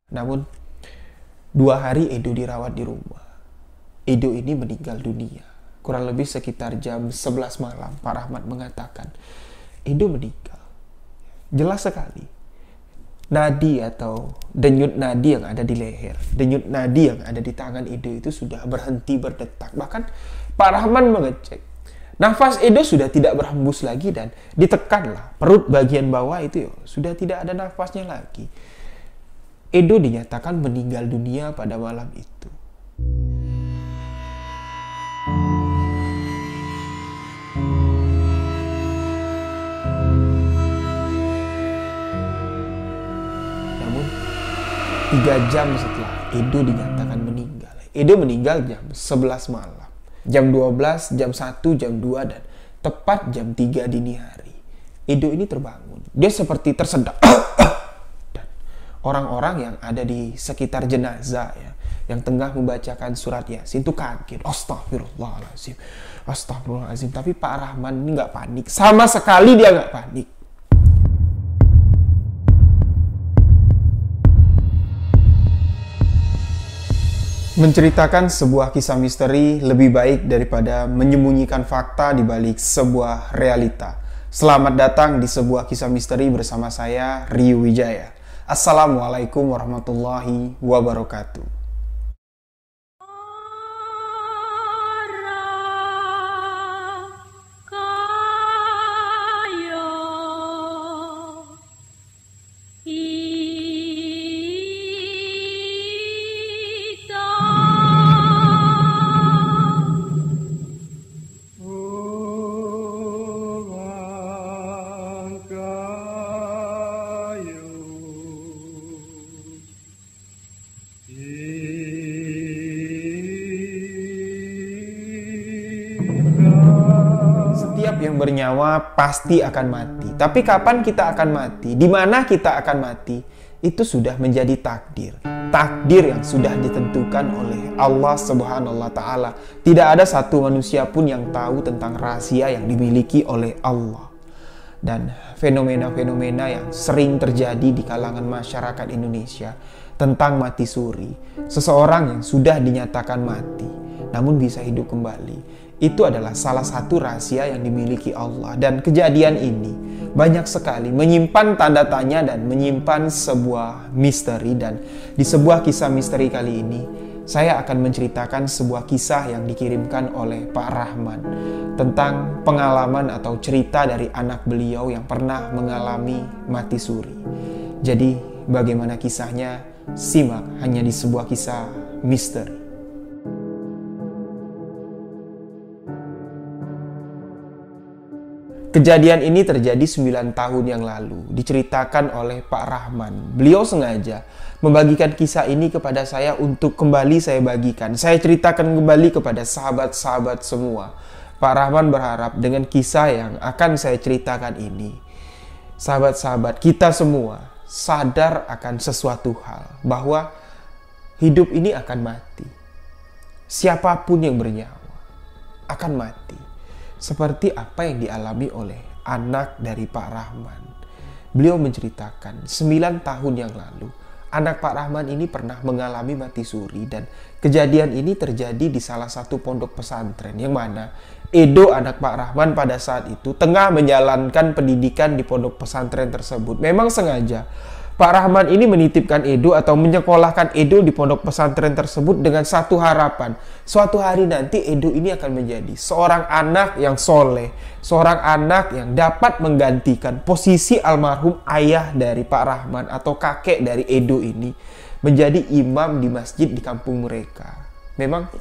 Namun 2 hari Edo dirawat di rumah. Edo ini meninggal dunia. Kurang lebih sekitar jam 11 malam, Pak Rahmat mengatakan, Edo meninggal. Jelas sekali. Nadi atau denyut nadi yang ada di leher, denyut nadi yang ada di tangan Edo itu sudah berhenti berdetak. Bahkan Pak Rahman mengecek. Nafas Edo sudah tidak berhembus lagi dan ditekanlah. Perut bagian bawah itu sudah tidak ada nafasnya lagi. Edo dinyatakan meninggal dunia pada malam itu. Namun 3 jam setelah Edo dinyatakan meninggal, Edo meninggal jam 11 malam. Jam 12, jam 1, jam 2, dan tepat jam 3 dini hari. Edo ini terbangun. Dia seperti tersedak. Dan orang-orang yang ada di sekitar jenazah yang tengah membacakan surat Yasin itu kaget. Astagfirullahaladzim. Astagfirullahaladzim. Tapi Pak Rahman ini nggak panik. Sama sekali dia nggak panik. Menceritakan sebuah kisah misteri lebih baik daripada menyembunyikan fakta di balik sebuah realita. Selamat datang di sebuah kisah misteri bersama saya, Rio Wijaya. Assalamualaikum warahmatullahi wabarakatuh. Setiap yang bernyawa pasti akan mati. Tapi kapan kita akan mati? Di mana kita akan mati? Itu sudah menjadi takdir. Takdir yang sudah ditentukan oleh Allah Subhanahu wa Ta'ala. Tidak ada satu manusia pun yang tahu tentang rahasia yang dimiliki oleh Allah. Dan fenomena-fenomena yang sering terjadi di kalangan masyarakat Indonesia tentang mati suri. Seseorang yang sudah dinyatakan mati, namun bisa hidup kembali. Itu adalah salah satu rahasia yang dimiliki Allah. Dan kejadian ini banyak sekali menyimpan tanda tanya dan menyimpan sebuah misteri. Dan di sebuah kisah misteri kali ini, saya akan menceritakan sebuah kisah yang dikirimkan oleh Pak Rahman tentang pengalaman atau cerita dari anak beliau yang pernah mengalami mati suri. Jadi bagaimana kisahnya? Simak hanya di sebuah kisah misteri. Kejadian ini terjadi 9 tahun yang lalu, diceritakan oleh Pak Rahman. Beliau sengaja membagikan kisah ini kepada saya untuk kembali saya bagikan. Saya ceritakan kembali kepada sahabat-sahabat semua. Pak Rahman berharap dengan kisah yang akan saya ceritakan ini, sahabat-sahabat kita semua sadar akan sesuatu hal, bahwa hidup ini akan mati. Siapapun yang bernyawa akan mati. Seperti apa yang dialami oleh anak dari Pak Rahman. Beliau menceritakan 9 tahun yang lalu, anak Pak Rahman ini pernah mengalami mati suri. Dan kejadian ini terjadi di salah satu pondok pesantren, yang mana Edo, anak Pak Rahman pada saat itu tengah menjalankan pendidikan di pondok pesantren tersebut. Memang sengaja Pak Rahman ini menitipkan Edo atau menyekolahkan Edo di pondok pesantren tersebut dengan satu harapan. Suatu hari nanti Edo ini akan menjadi seorang anak yang soleh. Seorang anak yang dapat menggantikan posisi almarhum ayah dari Pak Rahman atau kakek dari Edo ini, menjadi imam di masjid di kampung mereka. Memang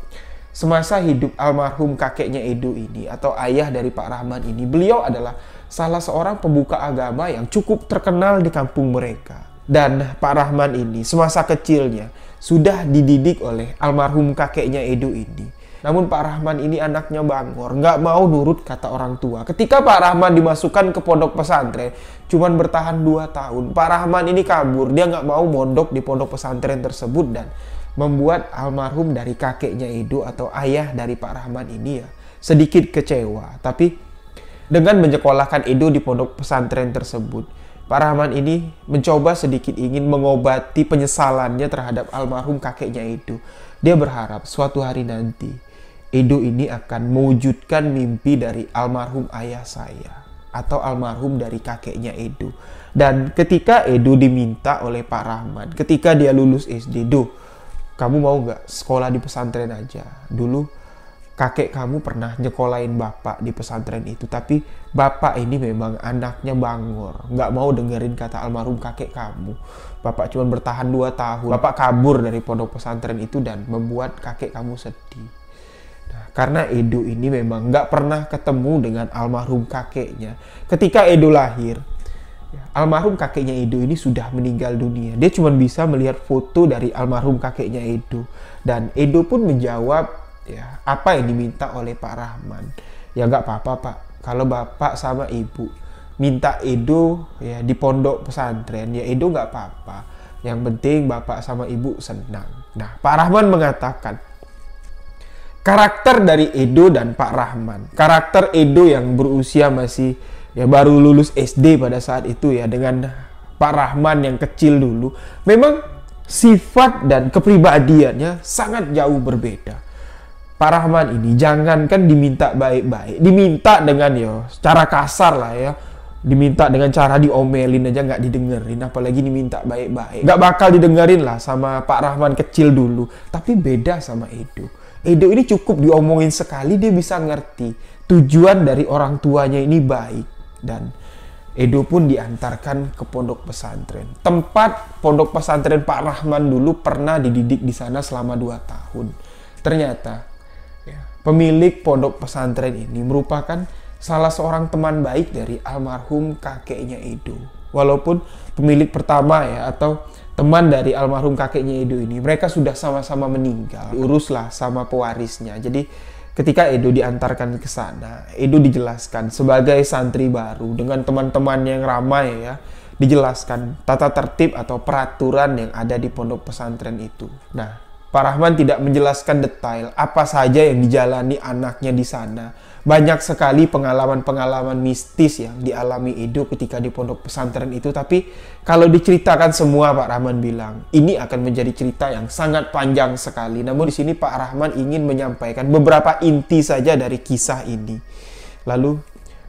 semasa hidup almarhum kakeknya Edo ini atau ayah dari Pak Rahman ini, beliau adalah salah seorang pembuka agama yang cukup terkenal di kampung mereka. Dan Pak Rahman ini semasa kecilnya sudah dididik oleh almarhum kakeknya Edo ini. Namun Pak Rahman ini anaknya bangor, nggak mau nurut kata orang tua. Ketika Pak Rahman dimasukkan ke pondok pesantren, cuman bertahan 2 tahun. Pak Rahman ini kabur, dia nggak mau mondok di pondok pesantren tersebut, dan membuat almarhum dari kakeknya Edo atau ayah dari Pak Rahman ini sedikit kecewa. Tapi dengan menyekolahkan Edo di pondok pesantren tersebut, Pak Rahman ini mencoba sedikit ingin mengobati penyesalannya terhadap almarhum kakeknya Edo. Dia berharap suatu hari nanti Edo ini akan mewujudkan mimpi dari almarhum ayah saya atau almarhum dari kakeknya Edo. Dan ketika Edo diminta oleh Pak Rahman, ketika dia lulus SD, "Do, kamu mau nggak sekolah di pesantren aja? Dulu kakek kamu pernah nyekolahin bapak di pesantren itu, tapi bapak ini memang anaknya bangor, nggak mau dengerin kata almarhum kakek kamu. Bapak cuma bertahan 2 tahun. Bapak kabur dari pondok pesantren itu dan membuat kakek kamu sedih." Nah, karena Edo ini memang nggak pernah ketemu dengan almarhum kakeknya. Ketika Edo lahir, almarhum kakeknya Edo ini sudah meninggal dunia. Dia cuma bisa melihat foto dari almarhum kakeknya Edo. Dan Edo pun menjawab, ya, apa yang diminta oleh Pak Rahman. "Ya nggak apa-apa Pak, kalau Bapak sama Ibu minta Edo ya di pondok pesantren, ya Edo nggak apa-apa. Yang penting Bapak sama Ibu senang." Nah, Pak Rahman mengatakan, karakter dari Edo dan Pak Rahman, karakter Edo yang berusia masih ya baru lulus SD pada saat itu ya, dengan Pak Rahman yang kecil dulu, memang sifat dan kepribadiannya sangat jauh berbeda. Pak Rahman ini jangankan diminta baik-baik, diminta dengan cara kasar lah ya, diminta dengan cara diomelin aja nggak didengerin, apalagi diminta baik-baik. Nggak bakal didengerin lah sama Pak Rahman kecil dulu. Tapi beda sama Edo. Edo ini cukup diomongin sekali dia bisa ngerti tujuan dari orang tuanya ini baik. Dan Edo pun diantarkan ke pondok pesantren. Tempat pondok pesantren Pak Rahman dulu pernah dididik di sana selama 2 tahun. Ternyata pemilik pondok pesantren ini merupakan salah seorang teman baik dari almarhum kakeknya Edo. Walaupun pemilik pertama ya atau teman dari almarhum kakeknya Edo ini, mereka sudah sama-sama meninggal. Diuruslah sama pewarisnya. Jadi ketika Edo diantarkan ke sana, Edo dijelaskan sebagai santri baru dengan teman-teman yang ramai ya, dijelaskan tata tertib atau peraturan yang ada di pondok pesantren itu. Nah, Pak Rahman tidak menjelaskan detail apa saja yang dijalani anaknya di sana. Banyak sekali pengalaman-pengalaman mistis yang dialami Edo ketika di pondok pesantren itu. Tapi kalau diceritakan semua, Pak Rahman bilang, ini akan menjadi cerita yang sangat panjang sekali. Namun di sini Pak Rahman ingin menyampaikan beberapa inti saja dari kisah ini. Lalu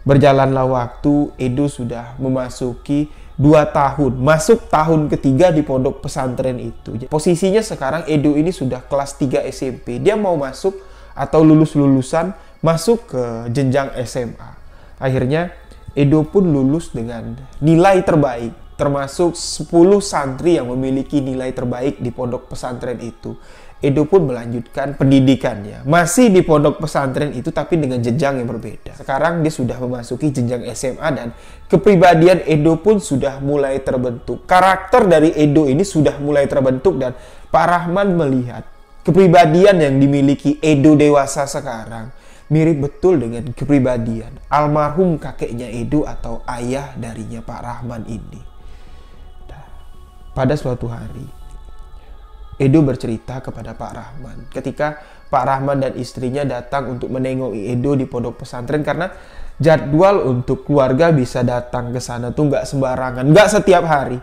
berjalanlah waktu, Edo sudah memasuki 2 tahun, masuk tahun ketiga di pondok pesantren itu. Posisinya sekarang Edo ini sudah kelas 3 SMP. Dia mau masuk atau lulusan masuk ke jenjang SMA. Akhirnya Edo pun lulus dengan nilai terbaik, termasuk 10 santri yang memiliki nilai terbaik di pondok pesantren itu. Edo pun melanjutkan pendidikannya. Masih di pondok pesantren itu tapi dengan jenjang yang berbeda. Sekarang dia sudah memasuki jenjang SMA dan kepribadian Edo pun sudah mulai terbentuk. Karakter dari Edo ini sudah mulai terbentuk dan Pak Rahman melihat kepribadian yang dimiliki Edo dewasa sekarang mirip betul dengan kepribadian almarhum kakeknya Edo atau ayah darinya Pak Rahman ini. Pada suatu hari, Edo bercerita kepada Pak Rahman ketika Pak Rahman dan istrinya datang untuk menengoki Edo di pondok pesantren, karena jadwal untuk keluarga bisa datang ke sana tuh nggak sembarangan, nggak setiap hari.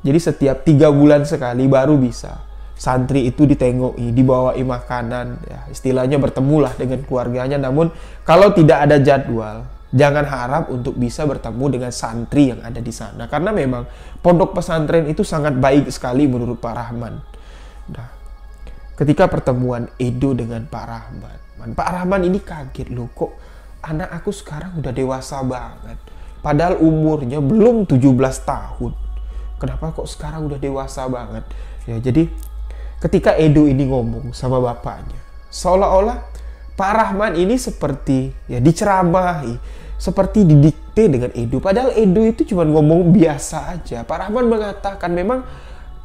Jadi setiap 3 bulan sekali baru bisa santri itu ditengoki, dibawai makanan, ya, istilahnya bertemulah dengan keluarganya. Namun kalau tidak ada jadwal, jangan harap untuk bisa bertemu dengan santri yang ada di sana, karena memang pondok pesantren itu sangat baik sekali menurut Pak Rahman. Nah, ketika pertemuan Edo dengan Pak Rahman ini kaget, loh kok anak aku sekarang udah dewasa banget. Padahal umurnya belum 17 tahun. Kenapa kok sekarang udah dewasa banget? Ya, jadi ketika Edo ini ngomong sama bapaknya, seolah-olah Pak Rahman ini seperti ya diceramahi, seperti didikte dengan Edo. Padahal Edo itu cuma ngomong biasa aja. Pak Rahman mengatakan memang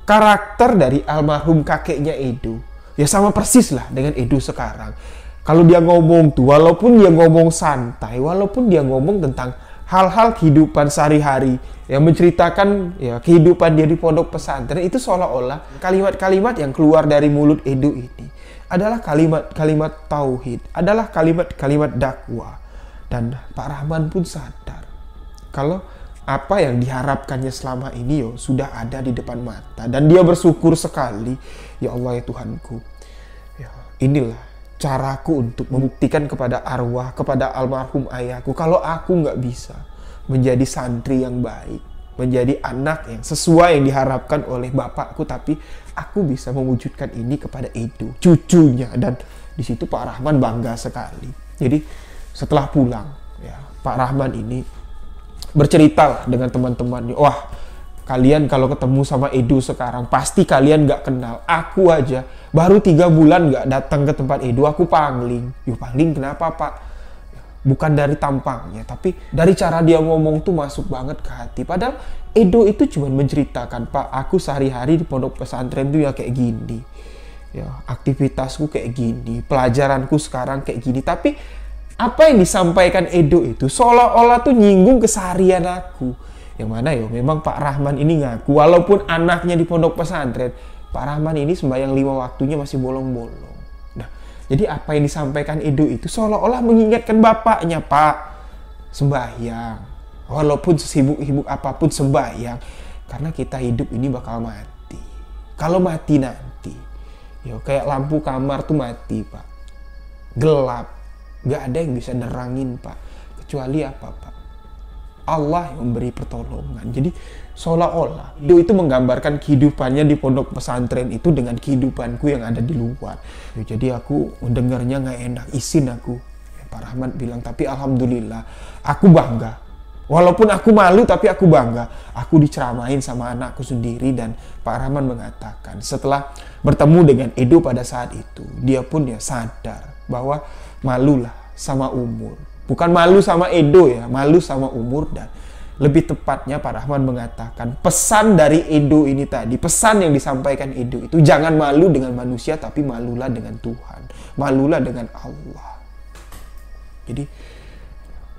karakter dari almarhum kakeknya Edo ya sama persis lah dengan Edo sekarang. Kalau dia ngomong tuh, walaupun dia ngomong santai, walaupun dia ngomong tentang hal-hal kehidupan sehari-hari yang menceritakan ya kehidupan dia di pondok pesantren, itu seolah-olah kalimat-kalimat yang keluar dari mulut Edo ini adalah kalimat-kalimat tauhid, adalah kalimat-kalimat dakwah. Dan Pak Rahman pun sadar kalau apa yang diharapkannya selama ini sudah ada di depan mata. Dan dia bersyukur sekali, ya Allah ya Tuhanku. Ya, inilah caraku untuk membuktikan kepada arwah, kepada almarhum ayahku, kalau aku nggak bisa menjadi santri yang baik, menjadi anak yang sesuai yang diharapkan oleh bapakku, tapi aku bisa mewujudkan ini kepada Edo, cucunya. Dan di situ Pak Rahman bangga sekali. Jadi setelah pulang, ya, Pak Rahman ini berceritalah dengan teman-temannya, wah, kalian kalau ketemu sama Edo sekarang pasti kalian nggak kenal. Aku aja baru 3 bulan nggak datang ke tempat Edo, aku pangling. Yuk, pangling kenapa Pak? Bukan dari tampangnya, tapi dari cara dia ngomong tuh masuk banget ke hati. Padahal Edo itu cuma menceritakan, Pak, aku sehari-hari di pondok pesantren tuh ya kayak gini. Ya, aktivitasku kayak gini, pelajaranku sekarang kayak gini. Tapi apa yang disampaikan Edo itu seolah-olah tuh nyinggung keseharian aku. Yang mana memang Pak Rahman ini ngaku, walaupun anaknya di pondok pesantren, Pak Rahman ini sembahyang 5 waktunya masih bolong-bolong. Jadi apa yang disampaikan Edo itu seolah-olah mengingatkan bapaknya, Pak, sembahyang. Walaupun sesibuk-sibuk apapun sembahyang. Karena kita hidup ini bakal mati. Kalau mati nanti, kayak lampu kamar tuh mati, Pak. Gelap. Gak ada yang bisa nerangin, Pak. Kecuali apa, Pak? Allah yang memberi pertolongan. Jadi seolah-olah Edo itu menggambarkan kehidupannya di pondok pesantren itu dengan kehidupanku yang ada di luar. Jadi aku mendengarnya nggak enak, izin aku. Pak Rahman bilang, tapi alhamdulillah aku bangga. Walaupun aku malu tapi aku bangga. Aku diceramain sama anakku sendiri. Dan Pak Rahman mengatakan setelah bertemu dengan Edo pada saat itu, dia pun sadar bahwa malulah sama umur. Bukan malu sama Edo malu sama umur. Dan lebih tepatnya Pak Rahman mengatakan pesan dari Edo ini tadi, pesan yang disampaikan Edo itu, jangan malu dengan manusia tapi malulah dengan Tuhan, malulah dengan Allah. Jadi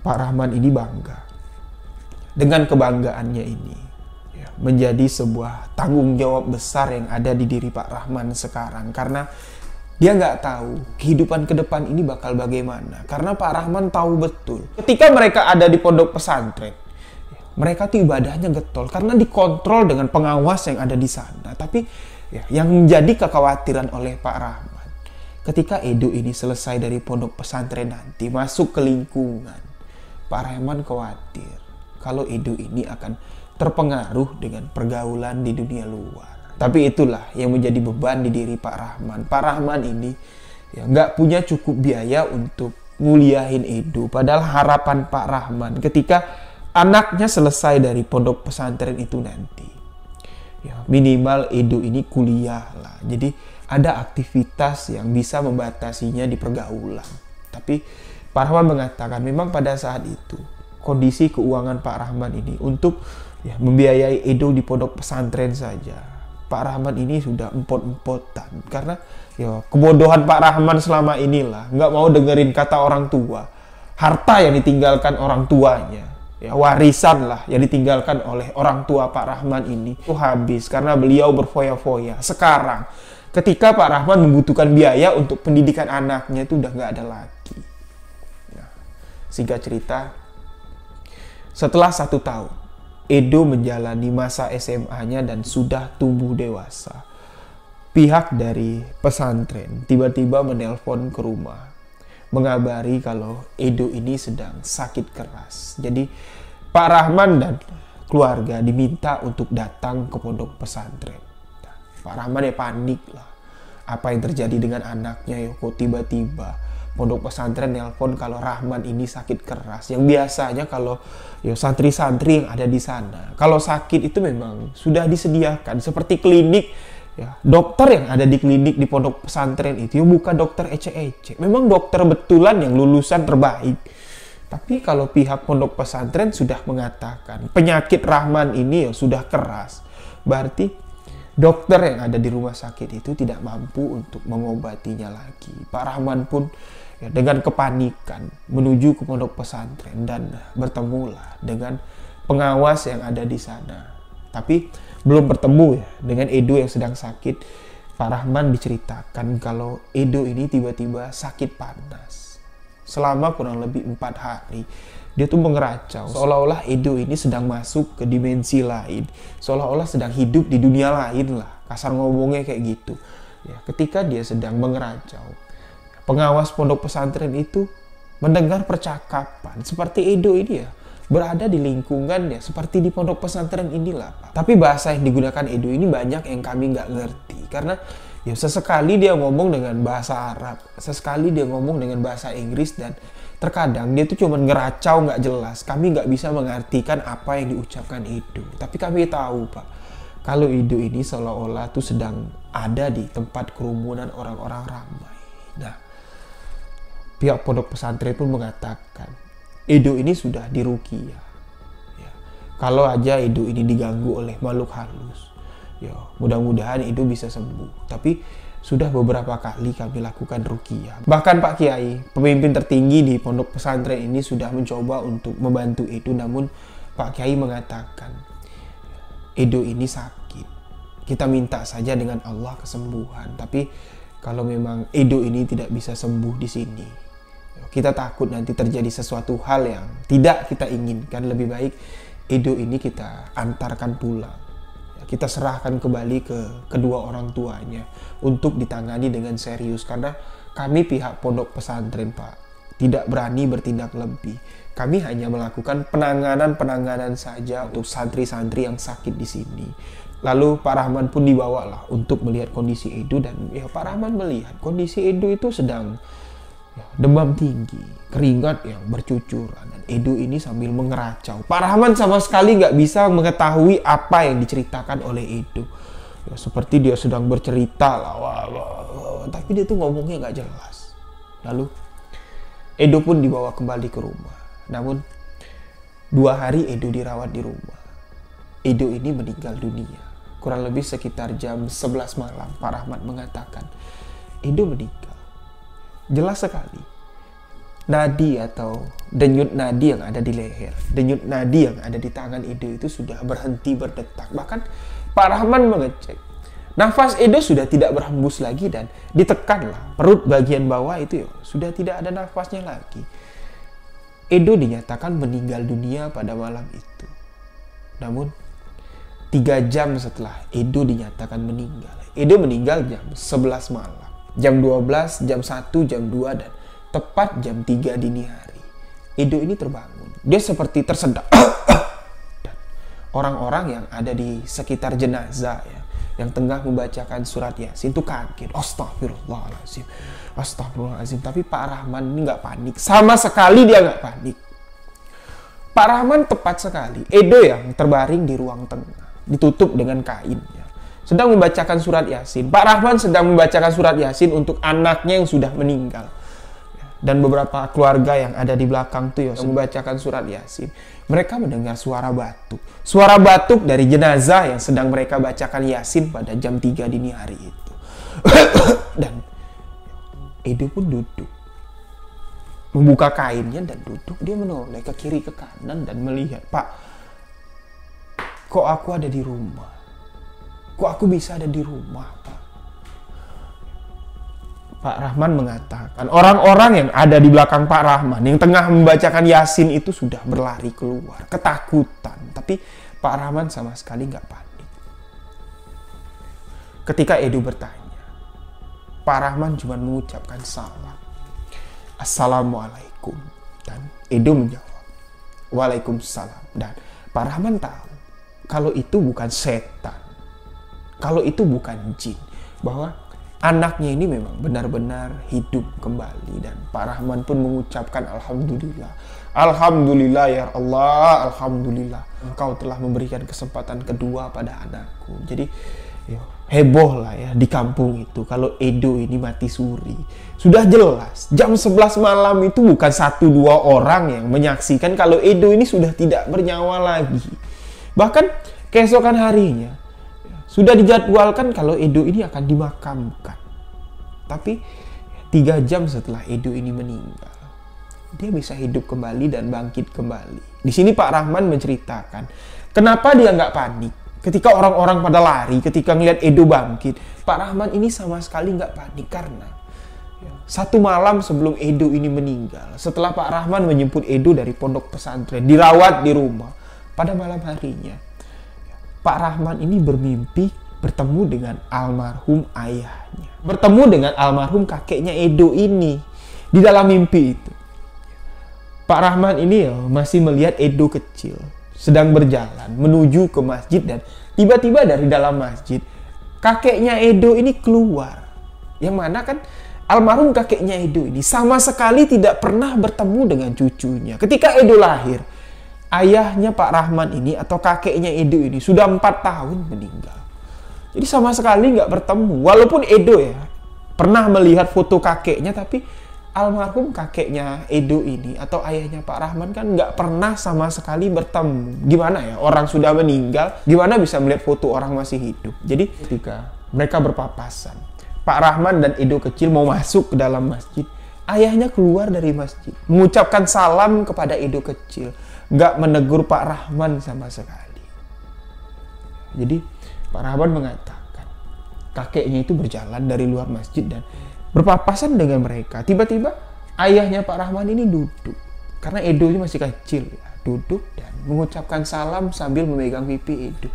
Pak Rahman ini bangga. Dengan kebanggaannya ini menjadi sebuah tanggung jawab besar yang ada di diri Pak Rahman sekarang. Karena dia nggak tahu kehidupan ke depan ini bakal bagaimana. Karena Pak Rahman tahu betul, ketika mereka ada di pondok pesantren, mereka tuh ibadahnya getol karena dikontrol dengan pengawas yang ada di sana. Tapi yang menjadi kekhawatiran oleh Pak Rahman, ketika Edo ini selesai dari pondok pesantren nanti masuk ke lingkungan, Pak Rahman khawatir kalau Edo ini akan terpengaruh dengan pergaulan di dunia luar. Tapi itulah yang menjadi beban di diri Pak Rahman. Pak Rahman ini nggak punya cukup biaya untuk nguliahin Edo. Padahal harapan Pak Rahman ketika anaknya selesai dari pondok pesantren itu nanti, minimal Edo ini kuliah lah. Jadi ada aktivitas yang bisa membatasinya di pergaulan. Tapi Pak Rahman mengatakan memang pada saat itu kondisi keuangan Pak Rahman ini untuk membiayai Edo di pondok pesantren saja, Pak Rahman ini sudah empot-empotan. Karena kebodohan Pak Rahman selama inilah, nggak mau dengerin kata orang tua. Harta yang ditinggalkan orang tuanya, warisan lah yang ditinggalkan oleh orang tua Pak Rahman ini itu habis karena beliau berfoya-foya. Sekarang ketika Pak Rahman membutuhkan biaya untuk pendidikan anaknya itu udah nggak ada lagi. Singkat cerita, setelah 1 tahun Edo menjalani masa SMA-nya dan sudah tumbuh dewasa, pihak dari pesantren tiba-tiba menelpon ke rumah mengabari kalau Edo ini sedang sakit keras. Jadi Pak Rahman dan keluarga diminta untuk datang ke pondok pesantren. Pak Rahman panik lah. Apa yang terjadi dengan anaknya kok tiba-tiba pondok pesantren nelpon kalau Rahman ini sakit keras. Yang biasanya kalau santri-santri yang ada di sana, kalau sakit itu memang sudah disediakan seperti klinik, dokter yang ada di klinik di pondok pesantren itu bukan dokter ece-ece, memang dokter betulan yang lulusan terbaik. Tapi kalau pihak pondok pesantren sudah mengatakan penyakit Rahman ini sudah keras, berarti dokter yang ada di rumah sakit itu tidak mampu untuk mengobatinya lagi. Pak Rahman pun dengan kepanikan menuju ke pondok pesantren dan bertemulah dengan pengawas yang ada di sana. Tapi belum bertemu dengan Edo yang sedang sakit. Pak Rahman diceritakan kalau Edo ini tiba-tiba sakit panas selama kurang lebih 4 hari. Dia tuh mengeracau, seolah-olah Edo ini sedang masuk ke dimensi lain, seolah-olah sedang hidup di dunia lain lah, kasar ngomongnya kayak gitu. Ya, ketika dia sedang mengeracau, pengawas pondok pesantren itu mendengar percakapan seperti Edo ini ya, berada di lingkungannya seperti di pondok pesantren inilah, Pak. Tapi bahasa yang digunakan Edo ini banyak yang kami nggak ngerti, karena ya sesekali dia ngomong dengan bahasa Arab, sesekali dia ngomong dengan bahasa Inggris, dan terkadang dia tuh cuma ngeracau nggak jelas. Kami nggak bisa mengartikan apa yang diucapkan Edo. Tapi kami tahu, Pak, kalau Edo ini seolah-olah tuh sedang ada di tempat kerumunan orang-orang ramai. Nah, pihak pondok pesantren pun mengatakan Edo ini sudah diruqyah. Ya, kalau aja Edo ini diganggu oleh makhluk halus, ya mudah-mudahan Edo bisa sembuh. Tapi sudah beberapa kali kami lakukan ruqyah. Bahkan Pak Kiai, pemimpin tertinggi di pondok pesantren ini, sudah mencoba untuk membantu Edo, namun Pak Kiai mengatakan Edo ini sakit. Kita minta saja dengan Allah kesembuhan. Tapi kalau memang Edo ini tidak bisa sembuh di sini, kita takut nanti terjadi sesuatu hal yang tidak kita inginkan. Lebih baik Edo ini kita antarkan pulang. Kita serahkan kembali ke kedua orang tuanya untuk ditangani dengan serius. Karena kami pihak pondok pesantren, Pak, tidak berani bertindak lebih. Kami hanya melakukan penanganan saja untuk santri-santri yang sakit di sini. Lalu Pak Rahman pun dibawalah untuk melihat kondisi Edo, dan ya Pak Rahman melihat kondisi Edo itu sedang demam tinggi, keringat yang bercucuran, dan Edo ini sambil mengeracau. Pak Rahman sama sekali nggak bisa mengetahui apa yang diceritakan oleh Edo. Ya, seperti dia sedang bercerita lah, tapi dia tuh ngomongnya nggak jelas. Lalu Edo pun dibawa kembali ke rumah. Namun 2 hari Edo dirawat di rumah. Edo ini meninggal dunia. Kurang lebih sekitar jam 11 malam, Pak Rahmat mengatakan Edo meninggal. Jelas sekali, nadi atau denyut nadi yang ada di leher, denyut nadi yang ada di tangan Edo itu sudah berhenti berdetak. Bahkan Pak Rahman mengecek, nafas Edo sudah tidak berhembus lagi, dan ditekanlah perut bagian bawah itu sudah tidak ada nafasnya lagi. Edo dinyatakan meninggal dunia pada malam itu. Namun 3 jam setelah Edo dinyatakan meninggal, Edo meninggal jam 11 malam. Jam 12, jam 1, jam 2, dan tepat jam 3 dini hari, Edo ini terbangun. Dia seperti tersedak. Dan orang-orang yang ada di sekitar jenazah ya, yang tengah membacakan surat Yasin itu kaget. Astagfirullahaladzim, astagfirullahaladzim. Tapi Pak Rahman ini nggak panik. Sama sekali dia nggak panik. Pak Rahman tepat sekali. Edo yang terbaring di ruang tengah, ditutup dengan kain, sedang membacakan surat Yasin. Pak Rahman sedang membacakan surat Yasin untuk anaknya yang sudah meninggal. Dan beberapa keluarga yang ada di belakang tuh yang membacakan surat Yasin. Mereka mendengar suara batuk. Suara batuk dari jenazah yang sedang mereka bacakan Yasin pada jam 3 dini hari itu. Dan Edo pun duduk, membuka kainnya dan duduk. Dia menoleh ke kiri ke kanan dan melihat, Pak, kok aku ada di rumah? Kok aku bisa ada di rumah, Pak? Pak Rahman mengatakan, orang-orang yang ada di belakang Pak Rahman, yang tengah membacakan Yasin itu sudah berlari keluar, ketakutan. Tapi Pak Rahman sama sekali nggak panik. Ketika Edo bertanya, Pak Rahman cuma mengucapkan salam. Assalamualaikum. Dan Edo menjawab, Waalaikumsalam. Dan Pak Rahman tahu, kalau itu bukan setan, kalau itu bukan jin, bahwa anaknya ini memang benar-benar hidup kembali. Dan Pak Rahman pun mengucapkan Alhamdulillah. Alhamdulillah ya Allah, Alhamdulillah, Engkau telah memberikan kesempatan kedua pada anakku. Jadi heboh lah ya di kampung itu kalau Edo ini mati suri. Sudah jelas jam 11 malam itu bukan 1-2 orang yang menyaksikan kalau Edo ini sudah tidak bernyawa lagi. Bahkan keesokan harinya sudah dijadwalkan kalau Edo ini akan dimakamkan. Tapi 3 jam setelah Edo ini meninggal, dia bisa hidup kembali dan bangkit kembali. Di sini Pak Rahman menceritakan kenapa dia nggak panik ketika orang-orang pada lari, ketika ngelihat Edo bangkit. Pak Rahman ini sama sekali nggak panik karena Satu malam sebelum Edo ini meninggal, setelah Pak Rahman menjemput Edo dari pondok pesantren, dirawat di rumah, pada malam harinya, Pak Rahman ini bermimpi bertemu dengan almarhum ayahnya. Bertemu dengan almarhum kakeknya Edo ini. Di dalam mimpi itu, Pak Rahman ini masih melihat Edo kecil sedang berjalan menuju ke masjid, dan tiba-tiba dari dalam masjid kakeknya Edo ini keluar. Yang mana kan almarhum kakeknya Edo ini sama sekali tidak pernah bertemu dengan cucunya. Ketika Edo lahir, ayahnya Pak Rahman ini atau kakeknya Edo ini sudah 4 tahun meninggal. Jadi sama sekali nggak bertemu. Walaupun Edo pernah melihat foto kakeknya, tapi almarhum kakeknya Edo ini atau ayahnya Pak Rahman kan nggak pernah sama sekali bertemu. Gimana ya, orang sudah meninggal, gimana bisa melihat foto orang masih hidup? Jadi ketika mereka berpapasan, Pak Rahman dan Edo kecil mau masuk ke dalam masjid, ayahnya keluar dari masjid, mengucapkan salam kepada Edo kecil, nggak menegur Pak Rahman sama sekali. Jadi Pak Rahman mengatakan, kakeknya itu berjalan dari luar masjid dan berpapasan dengan mereka. Tiba-tiba ayahnya Pak Rahman ini duduk, karena Edo ini masih kecil, duduk dan mengucapkan salam sambil memegang pipi Edo.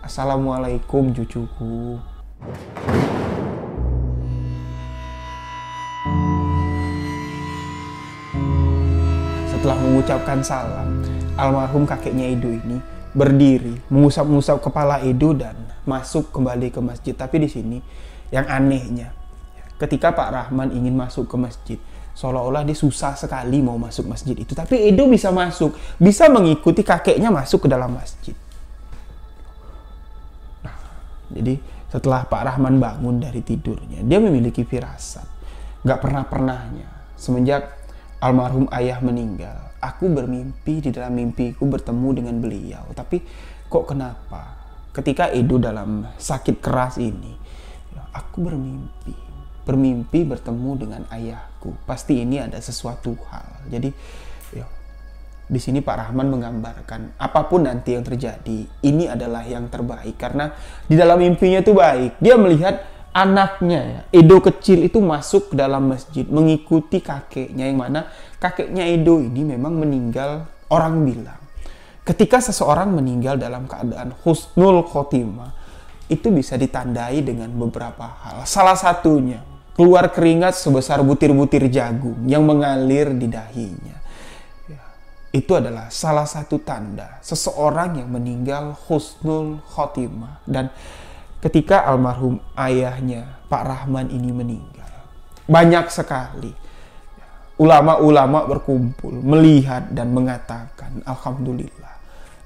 Assalamualaikum cucuku. Setelah mengucapkan salam, almarhum kakeknya Edo ini berdiri, mengusap-ngusap kepala Edo dan masuk kembali ke masjid. Tapi di sini yang anehnya, ketika Pak Rahman ingin masuk ke masjid, seolah-olah dia susah sekali mau masuk masjid itu. Tapi Edo bisa masuk, bisa mengikuti kakeknya masuk ke dalam masjid. Nah, jadi setelah Pak Rahman bangun dari tidurnya, dia memiliki firasat. Gak pernah-pernahnya semenjak almarhum ayah meninggal, aku bermimpi, di dalam mimpiku bertemu dengan beliau. Tapi kok kenapa ketika Edo dalam sakit keras ini, aku bermimpi bertemu dengan ayahku. Pasti ini ada sesuatu hal. Jadi di sini Pak Rahman menggambarkan apapun nanti yang terjadi, ini adalah yang terbaik. Karena di dalam mimpinya itu baik. Dia melihat anaknya, Edo kecil itu masuk ke dalam masjid mengikuti kakeknya, yang mana kakeknya Edo ini memang meninggal. Orang bilang ketika seseorang meninggal dalam keadaan husnul khotimah, itu bisa ditandai dengan beberapa hal. Salah satunya, keluar keringat sebesar butir-butir jagung yang mengalir di dahinya. Itu adalah salah satu tanda seseorang yang meninggal husnul khotimah. Dan ketika almarhum ayahnya Pak Rahman ini meninggal, banyak sekali ulama-ulama berkumpul melihat dan mengatakan, alhamdulillah,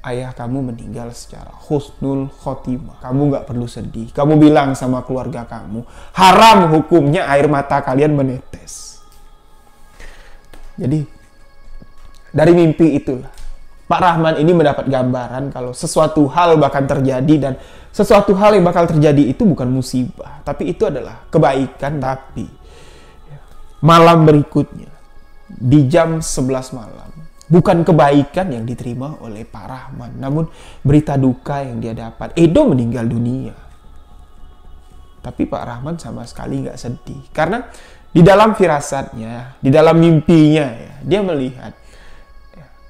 ayah kamu meninggal secara husnul khotimah. Kamu gak perlu sedih. Kamu bilang sama keluarga kamu, haram hukumnya air mata kalian menetes. Jadi dari mimpi itulah Pak Rahman ini mendapat gambaran kalau sesuatu hal bakal terjadi, dan sesuatu hal yang bakal terjadi itu bukan musibah, tapi itu adalah kebaikan. Tapi malam berikutnya, di jam 11 malam, bukan kebaikan yang diterima oleh Pak Rahman, namun berita duka yang dia dapat. Edo meninggal dunia. Tapi Pak Rahman sama sekali nggak sedih, karena di dalam firasatnya, di dalam mimpinya, dia melihat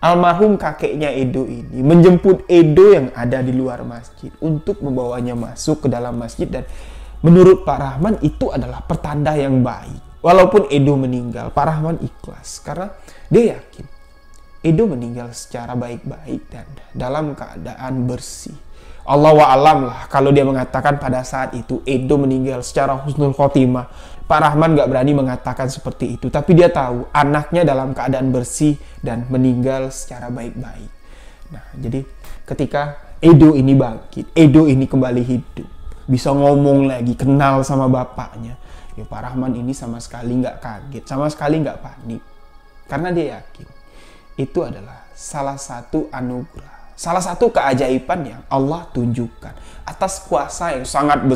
almarhum kakeknya Edo ini menjemput Edo yang ada di luar masjid untuk membawanya masuk ke dalam masjid. Dan menurut Pak Rahman itu adalah pertanda yang baik. Walaupun Edo meninggal, Pak Rahman ikhlas karena dia yakin Edo meninggal secara baik-baik dan dalam keadaan bersih. Allahu a'lam lah kalau dia mengatakan pada saat itu Edo meninggal secara husnul khotimah. Pak Rahman gak berani mengatakan seperti itu, tapi dia tahu anaknya dalam keadaan bersih dan meninggal secara baik-baik. Nah, jadi ketika Edo ini bangkit, Edo ini kembali hidup, bisa ngomong lagi, kenal sama bapaknya, ya Pak Rahman ini sama sekali gak kaget, sama sekali gak panik. Karena dia yakin itu adalah salah satu anugerah, salah satu keajaiban yang Allah tunjukkan atas kuasa yang sangat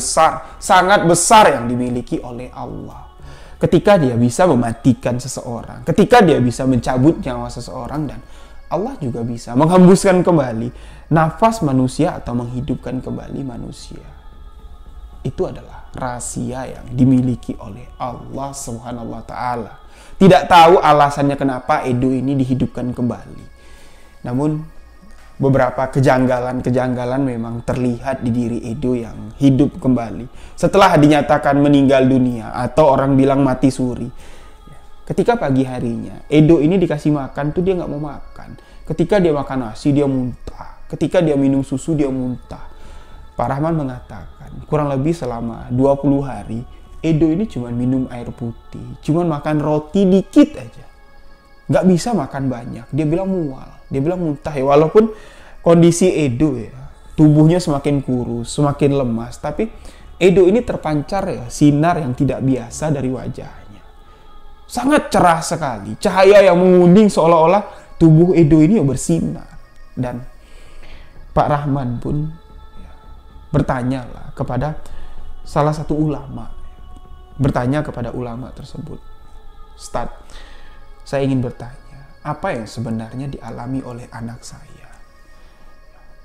besar yang dimiliki oleh Allah. Ketika dia bisa mematikan seseorang, ketika dia bisa mencabut nyawa seseorang, dan Allah juga bisa menghembuskan kembali nafas manusia atau menghidupkan kembali manusia. Itu adalah rahasia yang dimiliki oleh Allah Subhanahu wa taala. Tidak tahu alasannya kenapa Edo ini dihidupkan kembali. Namun beberapa kejanggalan memang terlihat di diri Edo yang hidup kembali setelah dinyatakan meninggal dunia atau orang bilang mati suri. Ketika pagi harinya Edo ini dikasih makan tuh dia nggak mau makan. Ketika dia makan nasi dia muntah. Ketika dia minum susu dia muntah. Pak Rahman mengatakan kurang lebih selama 20 hari Edo ini cuma minum air putih, cuma makan roti dikit aja. Nggak bisa makan banyak. Dia bilang mual, dia bilang muntah ya. Walaupun kondisi Edo ya, tubuhnya semakin kurus, semakin lemas, tapi Edo ini terpancar ya sinar yang tidak biasa dari wajahnya. Sangat cerah sekali, cahaya yang menguning seolah-olah tubuh Edo ini bersinar. Dan Pak Rahman pun ya, bertanyalah kepada salah satu ulama. Bertanya kepada ulama tersebut, Ustaz, saya ingin bertanya, apa yang sebenarnya dialami oleh anak saya?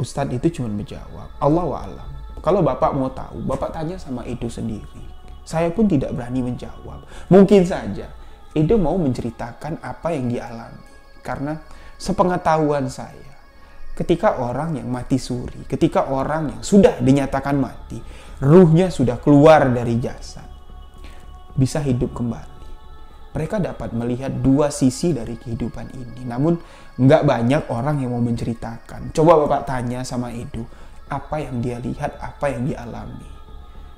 Ustadz itu cuma menjawab, Allahu a'lam. Kalau Bapak mau tahu, Bapak tanya sama Edo sendiri. Saya pun tidak berani menjawab. Mungkin saja Edo mau menceritakan apa yang dialami. Karena sepengetahuan saya, ketika orang yang mati suri, ketika orang yang sudah dinyatakan mati, ruhnya sudah keluar dari jasad, bisa hidup kembali. Mereka dapat melihat dua sisi dari kehidupan ini. Namun nggak banyak orang yang mau menceritakan. Coba Bapak tanya sama Edo, apa yang dia lihat, apa yang dia alami.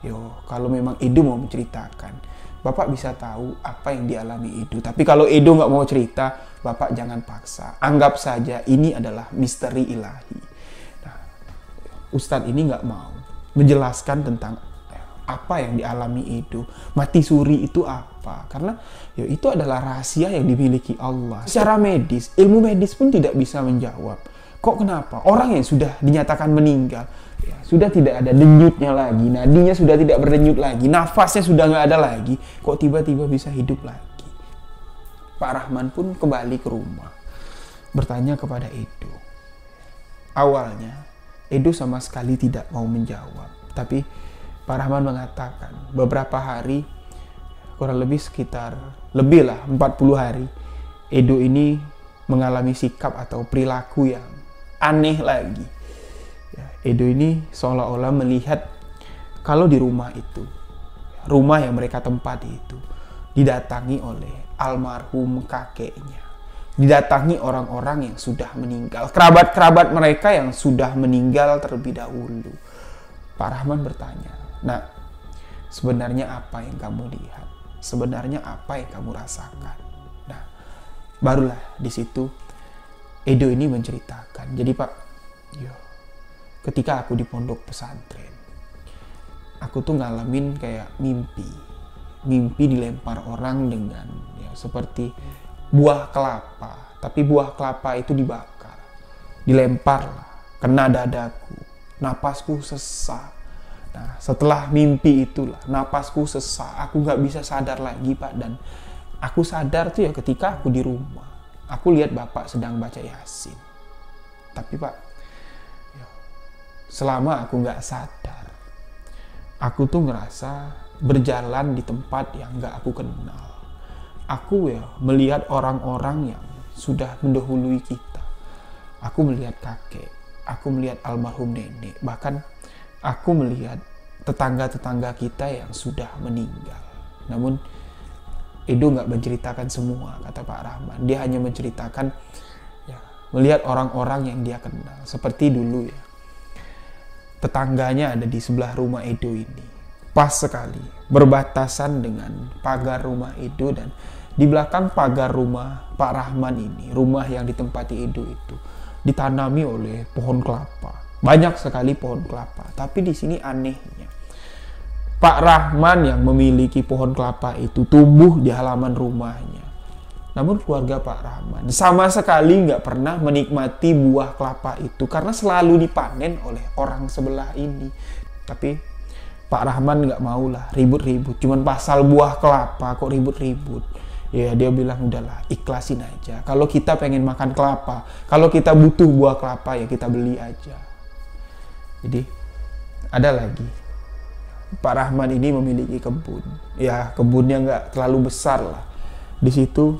Yo, kalau memang Edo mau menceritakan, Bapak bisa tahu apa yang dialami Edo. Tapi kalau Edo nggak mau cerita, Bapak jangan paksa. Anggap saja ini adalah misteri ilahi. Nah, Ustadz ini nggak mau menjelaskan tentang apa yang dialami Edo, mati suri itu apa? Karena ya, itu adalah rahasia yang dimiliki Allah. Secara medis, ilmu medis pun tidak bisa menjawab. Kok kenapa? Orang yang sudah dinyatakan meninggal, ya, sudah tidak ada denyutnya lagi, nadinya sudah tidak berdenyut lagi, nafasnya sudah nggak ada lagi, kok tiba-tiba bisa hidup lagi? Pak Rahman pun kembali ke rumah, bertanya kepada Edo. Awalnya, Edo sama sekali tidak mau menjawab, tapi Pak Rahman mengatakan beberapa hari, kurang lebih sekitar lebih lah 40 hari, Edo ini mengalami sikap atau perilaku yang aneh lagi. Edo ini seolah-olah melihat kalau di rumah itu, rumah yang mereka tempati itu, didatangi oleh almarhum kakeknya. Didatangi orang-orang yang sudah meninggal, kerabat-kerabat mereka yang sudah meninggal terlebih dahulu. Pak Rahman bertanya, "Nak, sebenarnya apa yang kamu lihat? Sebenarnya apa yang kamu rasakan?" Nah, barulah di situ Edo ini menceritakan. Jadi Pak, ketika aku di pondok pesantren, aku tuh ngalamin kayak mimpi dilempar orang dengan ya seperti buah kelapa, tapi buah kelapa itu dibakar, dilempar kena dadaku, napasku sesak. Nah, setelah mimpi itulah napasku sesak, aku nggak bisa sadar lagi Pak. Dan aku sadar tuh ya ketika aku di rumah, aku lihat Bapak sedang baca Yasin. Tapi Pak, selama aku nggak sadar, aku tuh ngerasa berjalan di tempat yang nggak aku kenal. Aku ya melihat orang-orang yang sudah mendahului kita. Aku melihat kakek, aku melihat almarhum nenek, bahkan aku melihat tetangga-tetangga kita yang sudah meninggal. Namun Edo nggak menceritakan semua, kata Pak Rahman. Dia hanya menceritakan ya, melihat orang-orang yang dia kenal. Seperti dulu ya, tetangganya ada di sebelah rumah Edo ini. Pas sekali, berbatasan dengan pagar rumah Edo, dan di belakang pagar rumah Pak Rahman ini, rumah yang ditempati Edo itu, ditanami oleh pohon kelapa. Banyak sekali pohon kelapa. Tapi di sini anehnya, Pak Rahman yang memiliki pohon kelapa itu tumbuh di halaman rumahnya. Namun keluarga Pak Rahman sama sekali nggak pernah menikmati buah kelapa itu karena selalu dipanen oleh orang sebelah ini. Tapi Pak Rahman nggak maulah ribut-ribut. Cuman pasal buah kelapa kok ribut-ribut. Ya dia bilang udahlah ikhlasin aja. Kalau kita pengen makan kelapa, kalau kita butuh buah kelapa ya kita beli aja. Jadi ada lagi Pak Rahman ini memiliki kebun. Ya, kebunnya nggak terlalu besar lah. Di situ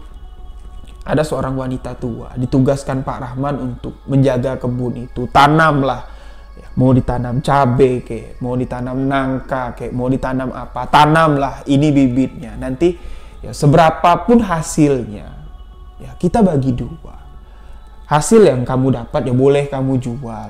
ada seorang wanita tua, ditugaskan Pak Rahman untuk menjaga kebun itu. Tanamlah, ya, mau ditanam cabai kayak, mau ditanam nangka kayak, mau ditanam apa, tanamlah, ini bibitnya. Nanti ya seberapapun hasilnya, ya kita bagi dua. Hasil yang kamu dapat ya boleh kamu jual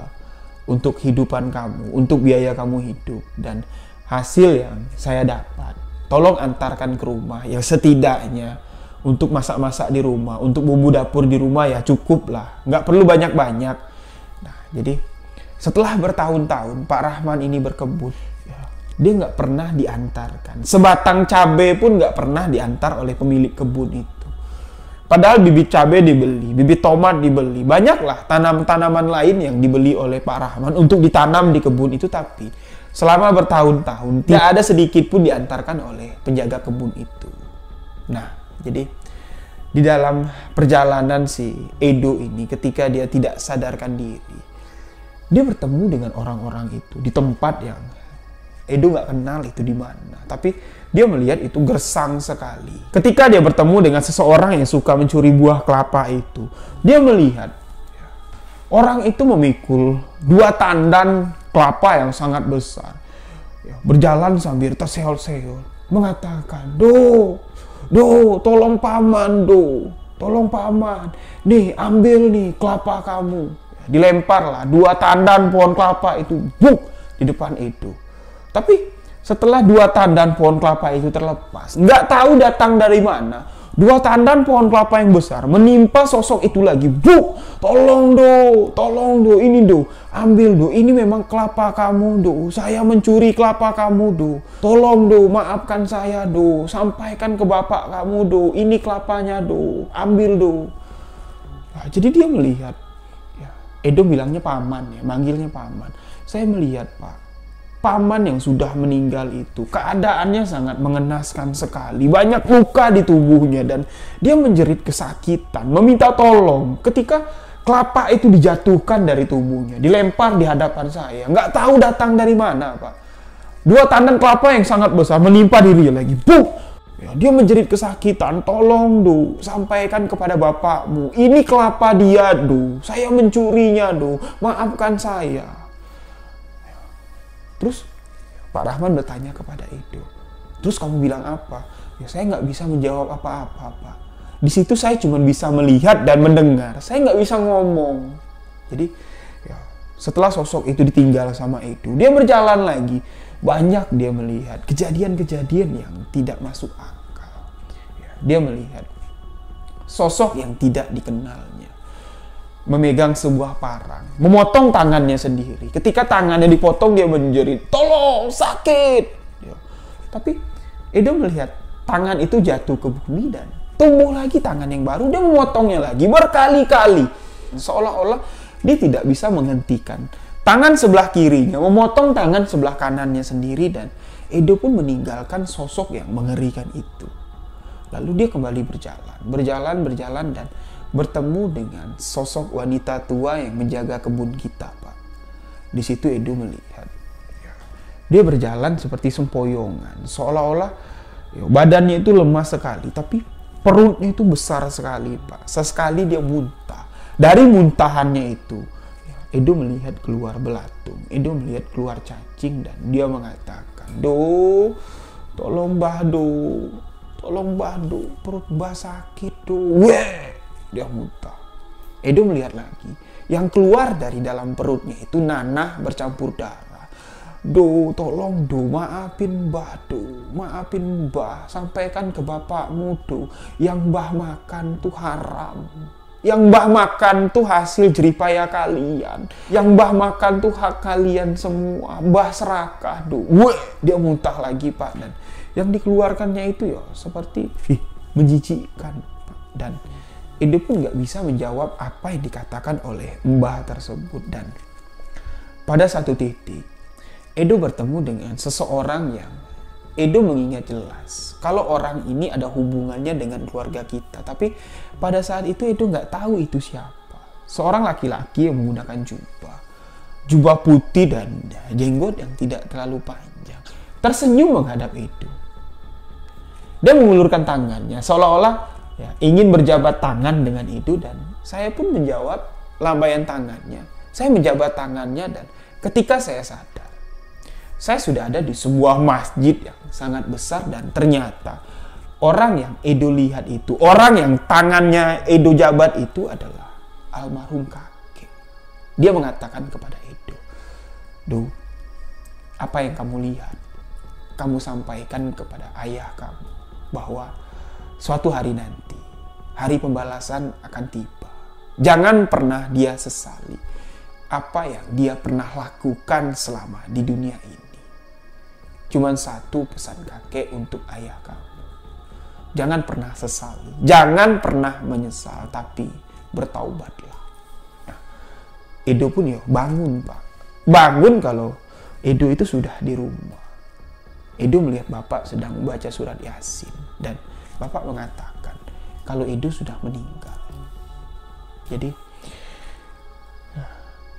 untuk kehidupan kamu, untuk biaya kamu hidup. Dan hasil yang saya dapat, tolong antarkan ke rumah, ya setidaknya untuk masak-masak di rumah, untuk bumbu dapur di rumah ya cukup lah, nggak perlu banyak-banyak. Nah, jadi setelah bertahun-tahun Pak Rahman ini berkebun, ya, dia nggak pernah diantarkan. Sebatang cabai pun nggak pernah diantar oleh pemilik kebun itu. Padahal bibit cabai dibeli, bibit tomat dibeli, banyaklah tanaman-tanaman lain yang dibeli oleh Pak Rahman untuk ditanam di kebun itu, tapi selama bertahun-tahun tidak ada sedikit pun diantarkan oleh penjaga kebun itu. Nah, jadi di dalam perjalanan si Edo ini, ketika dia tidak sadarkan diri, dia bertemu dengan orang-orang itu di tempat yang Edo nggak kenal itu di mana. Tapi dia melihat itu gersang sekali. Ketika dia bertemu dengan seseorang yang suka mencuri buah kelapa itu, dia melihat orang itu memikul 2 tandan kelapa yang sangat besar, berjalan sambil terseol-seol, mengatakan, Do, tolong paman, tolong paman, nih ambil nih kelapa kamu. Dilemparlah 2 tandan pohon kelapa itu, buk, di depan Edo. Tapi setelah 2 tandan pohon kelapa itu terlepas, nggak tahu datang dari mana, 2 tandan pohon kelapa yang besar menimpa sosok itu lagi, buk, tolong do, ini do, ambil do, ini memang kelapa kamu do, saya mencuri kelapa kamu do, tolong do, maafkan saya do, sampaikan ke bapak kamu do, ini kelapanya do, ambil do. Nah, jadi dia melihat, ya, Edo bilangnya paman ya, manggilnya paman. Saya melihat paman yang sudah meninggal itu keadaannya sangat mengenaskan sekali, banyak luka di tubuhnya dan dia menjerit kesakitan, meminta tolong ketika kelapa itu dijatuhkan dari tubuhnya, dilempar di hadapan saya, nggak tahu datang dari mana Pak. 2 tandan kelapa yang sangat besar menimpa dirinya lagi, buk. Ya, dia menjerit kesakitan, tolong do, sampaikan kepada bapakmu, ini kelapa dia do, saya mencurinya do, maafkan saya. Terus Pak Rahman bertanya kepada Edo, terus kamu bilang apa? Ya saya nggak bisa menjawab apa-apa, Pak. Di situ saya cuma bisa melihat dan mendengar, saya nggak bisa ngomong. Jadi ya, setelah sosok itu ditinggal sama Edo, dia berjalan lagi. Banyak dia melihat kejadian-kejadian yang tidak masuk akal. Ya, dia melihat sosok yang tidak dikenalnya memegang sebuah parang, memotong tangannya sendiri. Ketika tangannya dipotong, dia menjerit, tolong, sakit. Ya. Tapi Edo melihat tangan itu jatuh ke bumi dan tumbuh lagi tangan yang baru. Dia memotongnya lagi berkali-kali. Seolah-olah dia tidak bisa menghentikan tangan sebelah kirinya, memotong tangan sebelah kanannya sendiri, dan Edo pun meninggalkan sosok yang mengerikan itu. Lalu dia kembali berjalan dan bertemu dengan sosok wanita tua yang menjaga kebun kita, Pak. Di situ Edo melihat dia berjalan seperti sempoyongan, seolah-olah badannya itu lemah sekali, tapi perutnya itu besar sekali, Pak. Sesekali dia muntah. Dari muntahannya itu, Edo melihat keluar belatung, Edo melihat keluar cacing, dan dia mengatakan, tolong Mbah Do, perut Mbah sakit Do. Weh! Dia muntah. Edo melihat lagi, yang keluar dari dalam perutnya itu nanah bercampur darah. Tolong maafin Mbah, sampaikan ke bapakmu yang Mbah makan tuh haram. Yang Mbah makan tuh hasil jeripaya kalian. Yang Mbah makan tuh hak kalian semua. Mbah serakah Weh! Dia muntah lagi, Pak. Dan yang dikeluarkannya itu ya seperti menjijikkan, Pak. Dan Edo pun nggak bisa menjawab apa yang dikatakan oleh mbah tersebut. Dan pada satu titik, Edo bertemu dengan seseorang yang Edo mengingat jelas kalau orang ini ada hubungannya dengan keluarga kita. Tapi pada saat itu Edo nggak tahu itu siapa. Seorang laki-laki yang menggunakan jubah putih dan jenggot yang tidak terlalu panjang. tersenyum menghadap Edo. Dia mengulurkan tangannya seolah-olah ya, ingin berjabat tangan dengan Edo, dan saya pun menjawab lambaian tangannya. Saya menjabat tangannya, dan ketika saya sadar, saya sudah ada di sebuah masjid yang sangat besar, dan ternyata orang yang Edo lihat itu, orang yang tangannya Edo jabat itu adalah almarhum kakek. Dia mengatakan kepada Edo, "Do, apa yang kamu lihat, kamu sampaikan kepada ayah kamu bahwa suatu hari nanti, hari pembalasan akan tiba. Jangan pernah dia sesali apa yang dia pernah lakukan selama di dunia ini. Cuman satu pesan kakek untuk ayah kamu. Jangan pernah sesali, jangan pernah menyesal, tapi bertaubatlah." Nah, Edo pun ya bangun, Pak. Bangun kalau Edo itu sudah di rumah. Edo melihat bapak sedang membaca surat Yasin, dan bapak mengatakan kalau Edo sudah meninggal. Jadi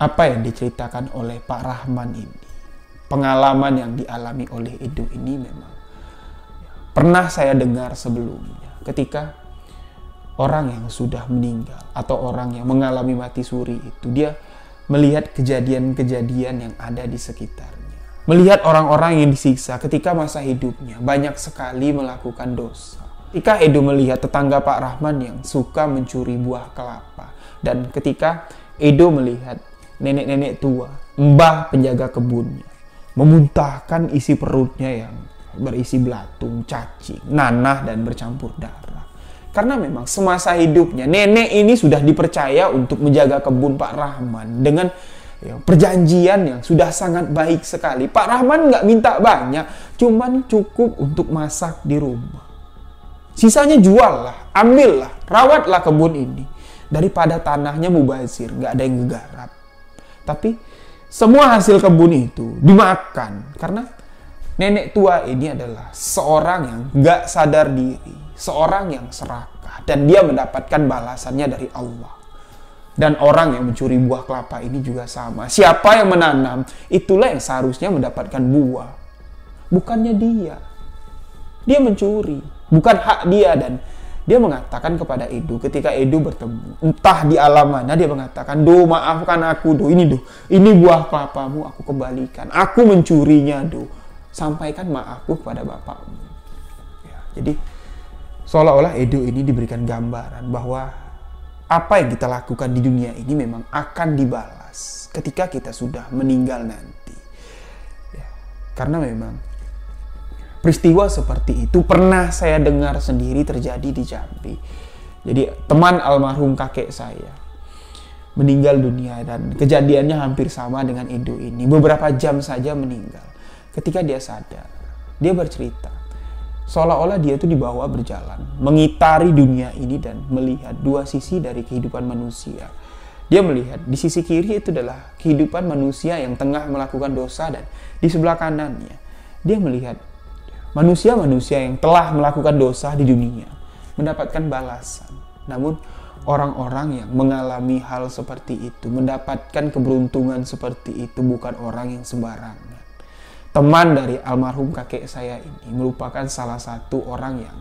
apa yang diceritakan oleh Pak Rahman ini, pengalaman yang dialami oleh Edo ini memang pernah saya dengar sebelumnya, ketika orang yang sudah meninggal atau orang yang mengalami mati suri itu, dia melihat kejadian-kejadian yang ada di sekitarnya. Melihat orang-orang yang disiksa ketika masa hidupnya banyak sekali melakukan dosa. Ketika Edo melihat tetangga Pak Rahman yang suka mencuri buah kelapa, dan ketika Edo melihat nenek-nenek tua, mbah penjaga kebunnya, memuntahkan isi perutnya yang berisi belatung, cacing, nanah, dan bercampur darah. Karena memang semasa hidupnya nenek ini sudah dipercaya untuk menjaga kebun Pak Rahman dengan ya, perjanjian yang sudah sangat baik sekali. Pak Rahman nggak minta banyak, cuman cukup untuk masak di rumah. Sisanya juallah, ambillah, rawatlah kebun ini. Daripada tanahnya mubazir, nggak ada yang garap. Tapi semua hasil kebun itu dimakan, karena nenek tua ini adalah seorang yang nggak sadar diri, seorang yang serakah, dan dia mendapatkan balasannya dari Allah. Dan orang yang mencuri buah kelapa ini juga sama. Siapa yang menanam, itulah yang seharusnya mendapatkan buah. Bukannya dia. Dia mencuri. Bukan hak dia. Dan dia mengatakan kepada Edo, ketika Edo bertemu, entah di alam mana, dia mengatakan, "Do, maafkan aku, Do. Ini buah kelapamu, aku kembalikan. Aku mencurinya, Do. Sampaikan maafku kepada bapakmu." Ya, jadi, seolah-olah Edo ini diberikan gambaran bahwa apa yang kita lakukan di dunia ini memang akan dibalas ketika kita sudah meninggal nanti. Ya, karena memang peristiwa seperti itu pernah saya dengar sendiri terjadi di Jambi. Jadi teman almarhum kakek saya meninggal dunia, dan kejadiannya hampir sama dengan Edo ini. Beberapa jam saja meninggal. Ketika dia sadar, dia bercerita, seolah-olah dia itu dibawa berjalan, mengitari dunia ini dan melihat dua sisi dari kehidupan manusia. Dia melihat di sisi kiri itu adalah kehidupan manusia yang tengah melakukan dosa, dan di sebelah kanannya dia melihat manusia-manusia yang telah melakukan dosa di dunia mendapatkan balasan. Namun orang-orang yang mengalami hal seperti itu, mendapatkan keberuntungan seperti itu, bukan orang yang sembarangan. Teman dari almarhum kakek saya ini merupakan salah satu orang yang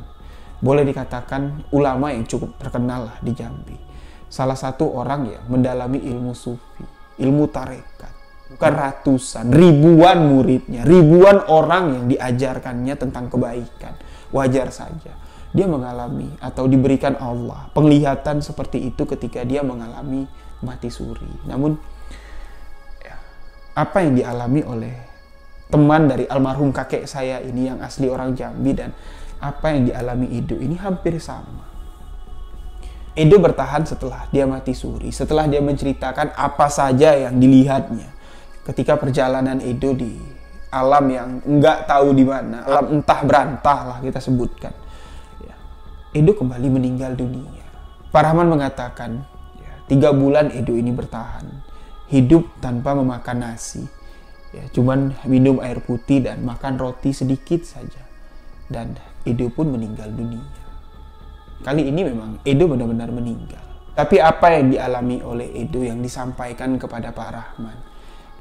boleh dikatakan ulama yang cukup terkenal lah di Jambi. Salah satu orang yang mendalami ilmu sufi, ilmu tarekat. Bukan ratusan, ribuan muridnya, ribuan orang yang diajarkannya tentang kebaikan. Wajar saja dia mengalami atau diberikan Allah penglihatan seperti itu ketika dia mengalami mati suri. Namun ya, apa yang dialami oleh teman dari almarhum kakek saya ini yang asli orang Jambi dan apa yang dialami Edo ini hampir sama. Edo bertahan setelah dia mati suri, setelah dia menceritakan apa saja yang dilihatnya ketika perjalanan Edo di alam yang nggak tahu di mana, alam entah berantah lah kita sebutkan. Ya. Edo kembali meninggal dunia. Pak Rahman mengatakan, 3 bulan Edo ini bertahan, hidup tanpa memakan nasi. Ya, cuman minum air putih dan makan roti sedikit saja. Dan Edo pun meninggal dunia. Kali ini memang Edo benar-benar meninggal. Tapi apa yang dialami oleh Edo yang disampaikan kepada Pak Rahman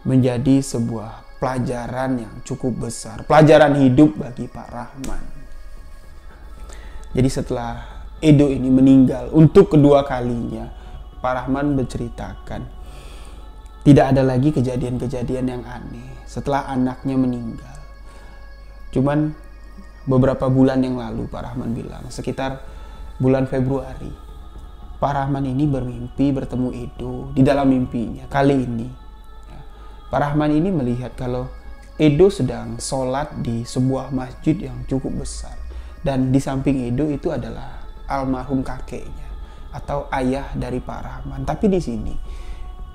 menjadi sebuah pelajaran yang cukup besar, pelajaran hidup bagi Pak Rahman. Jadi setelah Edo ini meninggal untuk kedua kalinya, Pak Rahman menceritakan tidak ada lagi kejadian-kejadian yang aneh setelah anaknya meninggal. Cuman beberapa bulan yang lalu Pak Rahman bilang, sekitar bulan Februari, Pak Rahman ini bermimpi bertemu Edo. Di dalam mimpinya kali ini, Pak Rahman ini melihat kalau Edo sedang sholat di sebuah masjid yang cukup besar. Dan di samping Edo itu adalah almarhum kakeknya atau ayah dari Pak Rahman. Tapi di sini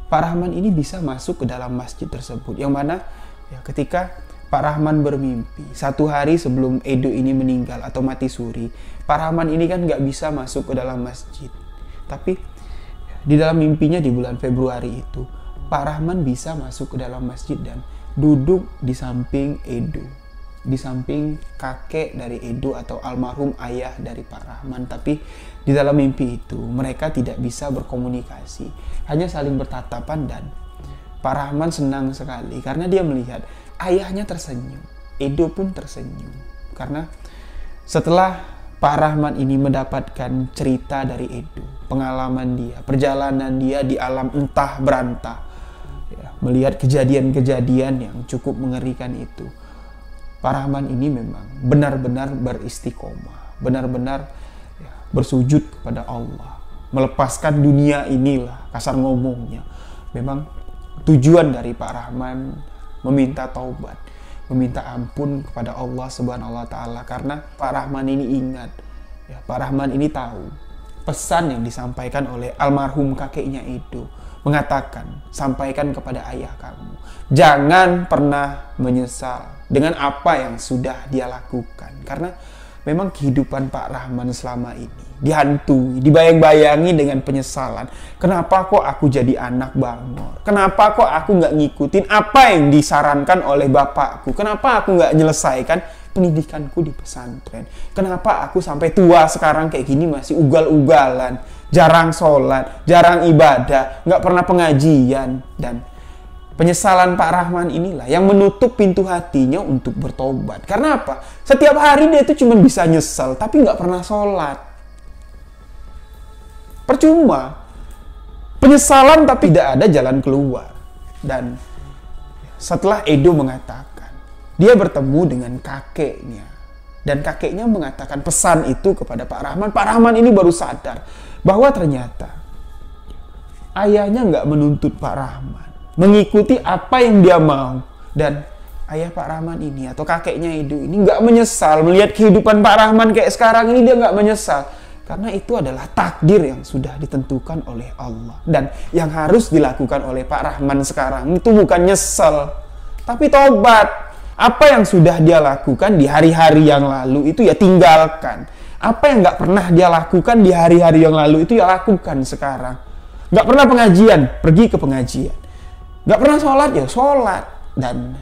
Pak Rahman ini bisa masuk ke dalam masjid tersebut, yang mana ya, ketika Pak Rahman bermimpi 1 hari sebelum Edo ini meninggal atau mati suri, Pak Rahman ini kan nggak bisa masuk ke dalam masjid. Tapi di dalam mimpinya di bulan Februari itu, Pak Rahman bisa masuk ke dalam masjid dan duduk di samping Edo, di samping kakek dari Edo atau almarhum ayah dari Pak Rahman. Tapi di dalam mimpi itu mereka tidak bisa berkomunikasi, hanya saling bertatapan, dan Pak Rahman senang sekali karena dia melihat ayahnya tersenyum, Edo pun tersenyum. Karena setelah Pak Rahman ini mendapatkan cerita dari Edo, pengalaman dia, perjalanan dia di alam entah berantah, ya, melihat kejadian-kejadian yang cukup mengerikan itu, Pak Rahman ini memang benar-benar beristiqomah, benar-benar ya, bersujud kepada Allah, melepaskan dunia inilah, kasar ngomongnya. Memang tujuan dari Pak Rahman meminta taubat, meminta ampun kepada Allah Subhanahu wa Ta'ala, karena Pak Rahman ini ingat, ya, Pak Rahman ini tahu pesan yang disampaikan oleh almarhum kakeknya Edo, mengatakan, sampaikan kepada ayah kamu, jangan pernah menyesal dengan apa yang sudah dia lakukan. Karena memang kehidupan Pak Rahman selama ini dihantui, dibayang-bayangi dengan penyesalan. Kenapa kok aku jadi anak bangor? Kenapa kok aku nggak ngikutin apa yang disarankan oleh bapakku? Kenapa aku nggak menyelesaikan pendidikanku di pesantren? Kenapa aku sampai tua sekarang kayak gini masih ugal-ugalan, jarang sholat, jarang ibadah, nggak pernah pengajian? Dan penyesalan Pak Rahman inilah yang menutup pintu hatinya untuk bertobat. Karena apa? Setiap hari dia itu cuma bisa nyesel, tapi nggak pernah sholat. Percuma. Penyesalan tapi tidak ada jalan keluar. Dan setelah Edo mengatakan, dia bertemu dengan kakeknya. Dan kakeknya mengatakan pesan itu kepada Pak Rahman. Pak Rahman ini baru sadar bahwa ternyata ayahnya nggak menuntut Pak Rahman mengikuti apa yang dia mau. Dan ayah Pak Rahman ini atau kakeknya Edo ini nggak menyesal melihat kehidupan Pak Rahman kayak sekarang ini. Dia nggak menyesal karena itu adalah takdir yang sudah ditentukan oleh Allah. Dan yang harus dilakukan oleh Pak Rahman sekarang itu bukan nyesel, tapi tobat. Apa yang sudah dia lakukan di hari-hari yang lalu itu ya tinggalkan. Apa yang nggak pernah dia lakukan di hari-hari yang lalu itu ya lakukan sekarang. Nggak pernah pengajian, pergi ke pengajian. Nggak pernah sholat, ya sholat. Dan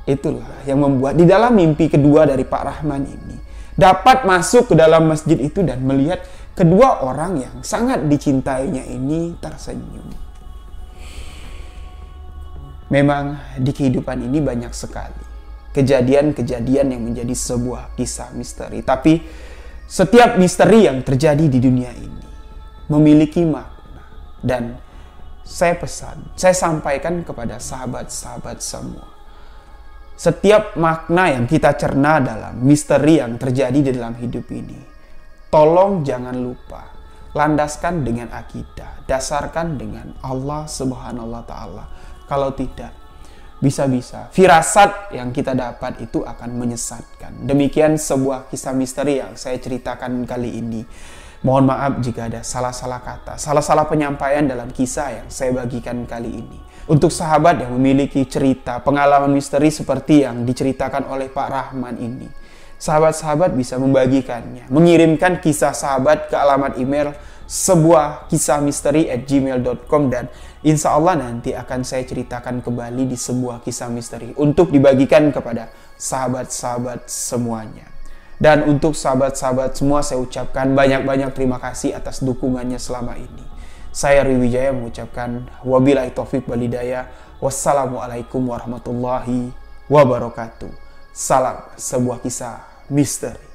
itulah yang membuat di dalam mimpi kedua dari Pak Rahman ini, dapat masuk ke dalam masjid itu dan melihat kedua orang yang sangat dicintainya ini tersenyum. Memang di kehidupan ini banyak sekali kejadian-kejadian yang menjadi sebuah kisah misteri. Tapi setiap misteri yang terjadi di dunia ini memiliki makna. Dan saya sampaikan kepada sahabat-sahabat semua, setiap makna yang kita cerna dalam misteri yang terjadi di dalam hidup ini, tolong jangan lupa landaskan dengan akidah, dasarkan dengan Allah Subhanahu wa Ta'ala. Kalau tidak, bisa-bisa firasat yang kita dapat itu akan menyesatkan. Demikian sebuah kisah misteri yang saya ceritakan kali ini. Mohon maaf jika ada salah-salah kata, salah-salah penyampaian dalam kisah yang saya bagikan kali ini. Untuk sahabat yang memiliki cerita, pengalaman misteri seperti yang diceritakan oleh Pak Rahman ini, sahabat-sahabat bisa membagikannya, mengirimkan kisah sahabat ke alamat email sebuahkisahmisteri@gmail.com, dan insya Allah nanti akan saya ceritakan kembali di sebuah kisah misteri untuk dibagikan kepada sahabat-sahabat semuanya. Dan untuk sahabat-sahabat semua, saya ucapkan banyak-banyak terima kasih atas dukungannya selama ini. Saya Riwijaya mengucapkan wabillahi taufiq wal hidayah. Wassalamualaikum warahmatullahi wabarakatuh. Salam sebuah kisah misteri.